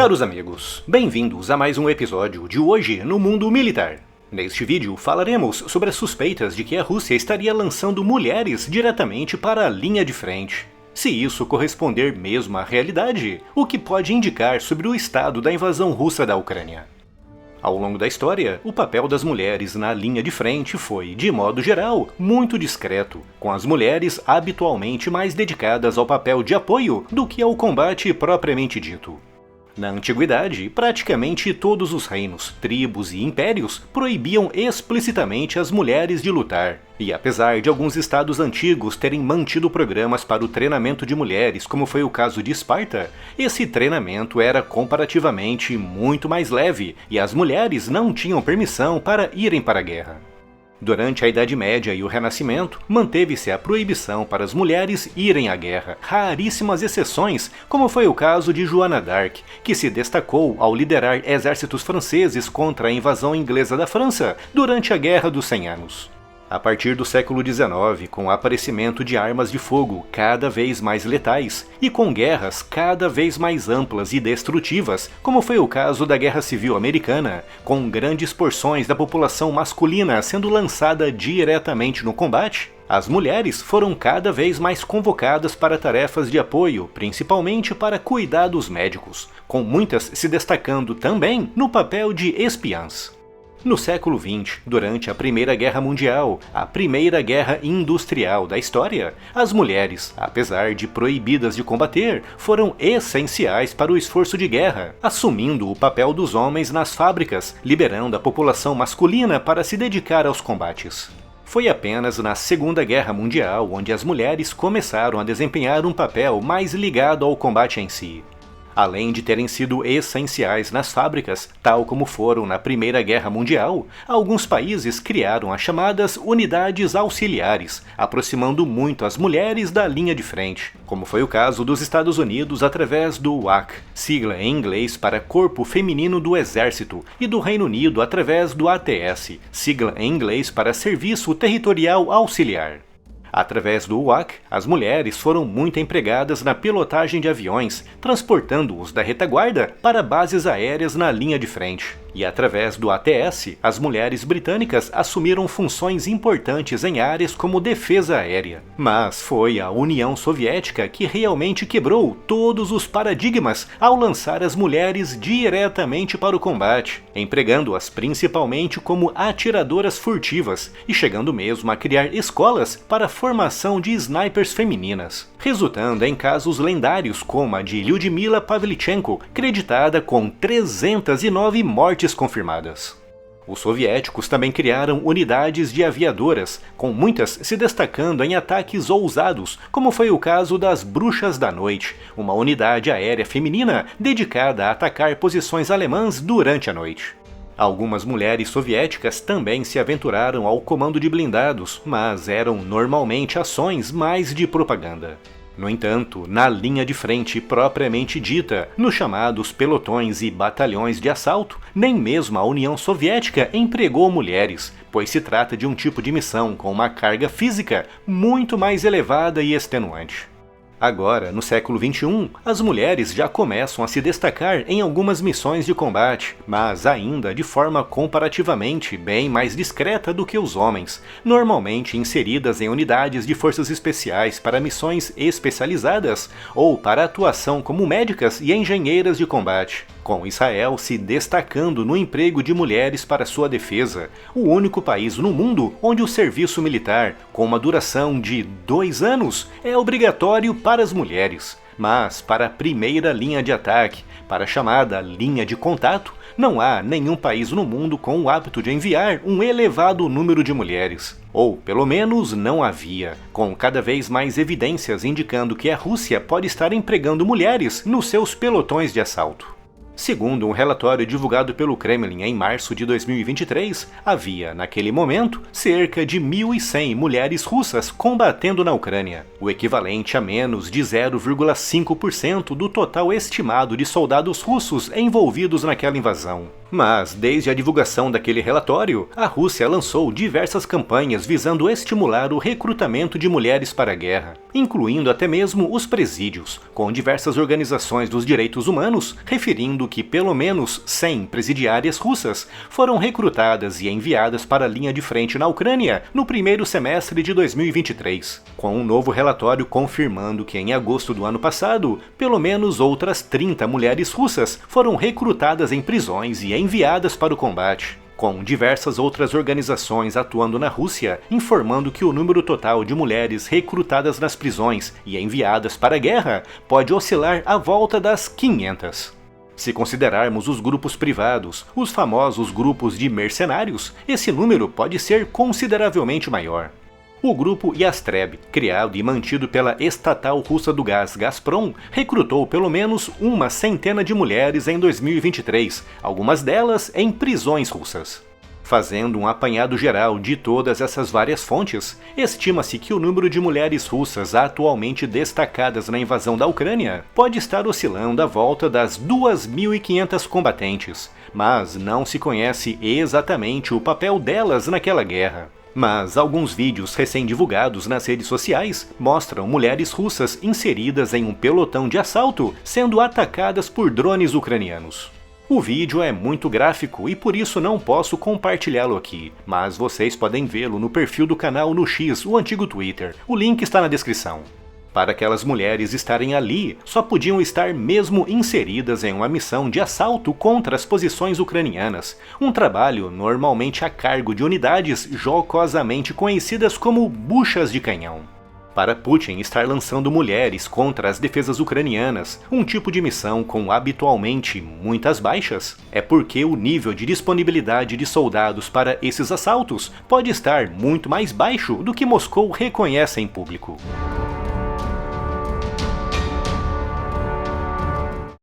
Caros amigos, bem-vindos a mais um episódio de Hoje no Mundo Militar. Neste vídeo falaremos sobre as suspeitas de que a Rússia estaria lançando mulheres diretamente para a linha de frente. Se isso corresponder mesmo à realidade, o que pode indicar sobre o estado da invasão russa da Ucrânia. Ao longo da história, o papel das mulheres na linha de frente foi, de modo geral, muito discreto, com as mulheres habitualmente mais dedicadas ao papel de apoio do que ao combate propriamente dito. Na antiguidade, praticamente todos os reinos, tribos e impérios proibiam explicitamente as mulheres de lutar, e apesar de alguns estados antigos terem mantido programas para o treinamento de mulheres, como foi o caso de Esparta, esse treinamento era comparativamente muito mais leve, e as mulheres não tinham permissão para irem para a guerra. Durante a Idade Média e o Renascimento, manteve-se a proibição para as mulheres irem à guerra, raríssimas exceções, como foi o caso de Joana d'Arc, que se destacou ao liderar exércitos franceses contra a invasão inglesa da França durante a Guerra dos 100 Anos. A partir do século XIX, com o aparecimento de armas de fogo cada vez mais letais, e com guerras cada vez mais amplas e destrutivas, como foi o caso da Guerra Civil Americana, com grandes porções da população masculina sendo lançada diretamente no combate, as mulheres foram cada vez mais convocadas para tarefas de apoio, principalmente para cuidados médicos, com muitas se destacando também no papel de espiãs. No século XX, durante a Primeira Guerra Mundial, a primeira guerra industrial da história, as mulheres, apesar de proibidas de combater, foram essenciais para o esforço de guerra, assumindo o papel dos homens nas fábricas, liberando a população masculina para se dedicar aos combates. Foi apenas na Segunda Guerra Mundial onde as mulheres começaram a desempenhar um papel mais ligado ao combate em si. Além de terem sido essenciais nas fábricas, tal como foram na Primeira Guerra Mundial, alguns países criaram as chamadas unidades auxiliares, aproximando muito as mulheres da linha de frente, como foi o caso dos Estados Unidos através do WAC, sigla em inglês para Corpo Feminino do Exército, e do Reino Unido através do ATS, sigla em inglês para Serviço Territorial Auxiliar. Através do WAC, as mulheres foram muito empregadas na pilotagem de aviões, transportando-os da retaguarda para bases aéreas na linha de frente. E através do ATS, as mulheres britânicas assumiram funções importantes em áreas como defesa aérea. Mas foi a União Soviética que realmente quebrou todos os paradigmas ao lançar as mulheres diretamente para o combate, empregando-as principalmente como atiradoras furtivas e chegando mesmo a criar escolas para a formação de snipers femininas, resultando em casos lendários como a de Lyudmila Pavlichenko, creditada com 309 mortes confirmadas. Os soviéticos também criaram unidades de aviadoras, com muitas se destacando em ataques ousados, como foi o caso das Bruxas da Noite, uma unidade aérea feminina dedicada a atacar posições alemãs durante a noite. Algumas mulheres soviéticas também se aventuraram ao comando de blindados, mas eram normalmente ações mais de propaganda. No entanto, na linha de frente propriamente dita, nos chamados pelotões e batalhões de assalto, nem mesmo a União Soviética empregou mulheres, pois se trata de um tipo de missão com uma carga física muito mais elevada e extenuante. Agora, no século XXI, as mulheres já começam a se destacar em algumas missões de combate, mas ainda de forma comparativamente bem mais discreta do que os homens, normalmente inseridas em unidades de forças especiais para missões especializadas ou para atuação como médicas e engenheiras de combate, com Israel se destacando no emprego de mulheres para sua defesa, o único país no mundo onde o serviço militar, com uma duração de 2 anos, é obrigatório para as mulheres. Mas para a primeira linha de ataque, para a chamada linha de contato, não há nenhum país no mundo com o hábito de enviar um elevado número de mulheres. Ou, pelo menos, não havia, com cada vez mais evidências indicando que a Rússia pode estar empregando mulheres nos seus pelotões de assalto. Segundo um relatório divulgado pelo Kremlin em março de 2023, havia, naquele momento, cerca de 1.100 mulheres russas combatendo na Ucrânia, o equivalente a menos de 0,5% do total estimado de soldados russos envolvidos naquela invasão. Mas, desde a divulgação daquele relatório, a Rússia lançou diversas campanhas visando estimular o recrutamento de mulheres para a guerra. incluindo até mesmo os presídios, com diversas organizações dos direitos humanos referindo que pelo menos 100 presidiárias russas foram recrutadas e enviadas para a linha de frente na Ucrânia no primeiro semestre de 2023, com um novo relatório confirmando que em agosto do ano passado, pelo menos outras 30 mulheres russas foram recrutadas em prisões e enviadas para o combate, com diversas outras organizações atuando na Rússia, informando que o número total de mulheres recrutadas nas prisões e enviadas para a guerra pode oscilar à volta das 500. Se considerarmos os grupos privados, os famosos grupos de mercenários, esse número pode ser consideravelmente maior. O grupo Yastreb, criado e mantido pela estatal russa do gás Gazprom, recrutou pelo menos uma centena de mulheres em 2023, algumas delas em prisões russas. Fazendo um apanhado geral de todas essas várias fontes, estima-se que o número de mulheres russas atualmente destacadas na invasão da Ucrânia pode estar oscilando à volta das 2.500 combatentes, mas não se conhece exatamente o papel delas naquela guerra. Mas alguns vídeos recém-divulgados nas redes sociais mostram mulheres russas inseridas em um pelotão de assalto sendo atacadas por drones ucranianos. O vídeo é muito gráfico e por isso não posso compartilhá-lo aqui, mas vocês podem vê-lo no perfil do canal no X, o antigo Twitter. O link está na descrição. Para aquelas mulheres estarem ali, só podiam estar mesmo inseridas em uma missão de assalto contra as posições ucranianas, um trabalho normalmente a cargo de unidades jocosamente conhecidas como buchas de canhão. Para Putin estar lançando mulheres contra as defesas ucranianas, um tipo de missão com habitualmente muitas baixas, é porque o nível de disponibilidade de soldados para esses assaltos pode estar muito mais baixo do que Moscou reconhece em público.